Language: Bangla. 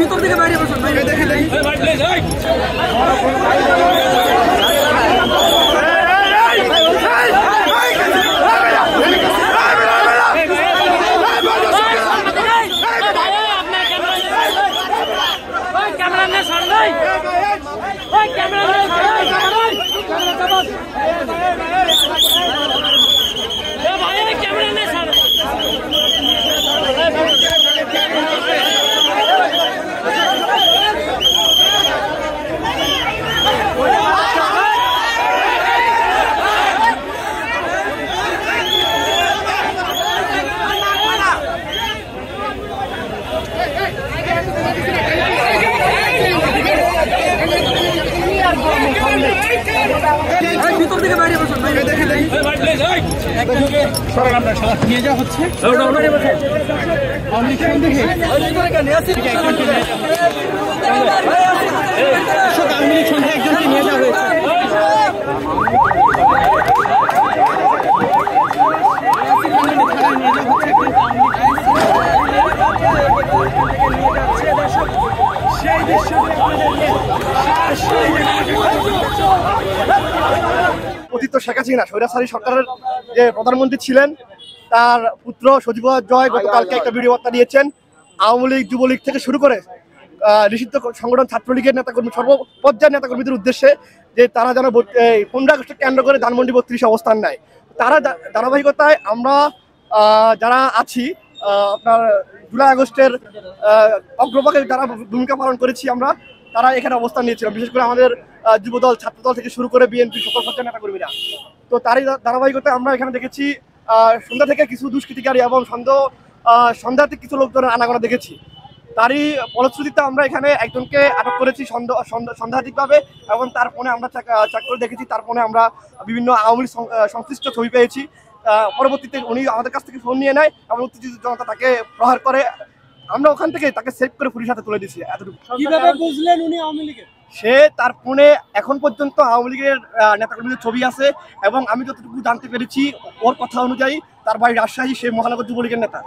ভিতর থেকে বাইরে বসুন ভাই দেখেন ভিতর থেকে বাইরে বসুন ভাই দেখেন নিয়ে যাওয়া হচ্ছে সন্ধ্যা একজনকে নিয়ে যাওয়া হয়েছে। অতীত শেখ হাসিনা স্বৈরাচারী সরকারের যে প্রধানমন্ত্রী ছিলেন তার পুত্র সজীব জয় গতকালকে একটা ভিডিও বার্তা দিয়েছেন আওয়ামী লীগ যুবলীগ থেকে শুরু করে নিষিদ্ধ সংগঠন ছাত্রলীগের নেতাকর্মী সর্বপর্যায়ের নেতাকর্মীদের উদ্দেশ্যে যে তারা যেন 15 আগস্টকে কেন্দ্র করে ধানমন্ডি 32 অবস্থান নেয়। তারা ধারাবাহিকতায় আমরা যারা আছি আপনার জুলাই আগস্টের অগ্রভাগে যারা ভূমিকা পালন করেছি আমরা তারা এখানে অবস্থান নিয়েছিলাম, বিশেষ করে আমাদের যুবদল ছাত্রদল থেকে শুরু করে বিএনপি সকল পর্যায়ের নেতাকর্মীরা। তো তারই ধারাবাহিকতায় আমরা এখানে দেখেছি সন্ধ্যা থেকে কিছু দুষ্কৃতিকারী এবং সন্ধ্যাতে কিছু লোকজনের আনাগোনা দেখেছি। তারই ফলশ্রুতিতে আমরা এখানে একজনকে আটক করেছি সন্দেহাতীতভাবে এবং তার ফোনে আমরা চেক করে দেখেছি, তার ফোনে আমরা বিভিন্ন আওয়ামী লীগ সংশ্লিষ্ট ছবি পেয়েছি। পরবর্তীতে উনি আমাদের কাছ থেকে ফোন নিয়ে নেয় এবং উত্তেজিত জনতা তাকে প্রহার করে, আমরা ওখান থেকে তাকে সেভ করে পুলিশের হাতে তুলে দিয়েছি। এতটুকু। কিভাবে বুঝলেন উনি আওয়ামী লীগের? সে তার ফোনে এখন পর্যন্ত আওয়ামী লীগের নেতাকর্মীদের ছবি আছে এবং আমি যতটুকু জানতে পেরেছি ওর কথা অনুযায়ী তার বাড়ি রাজশাহী, সে মহানগর যুবলীগের নেতা।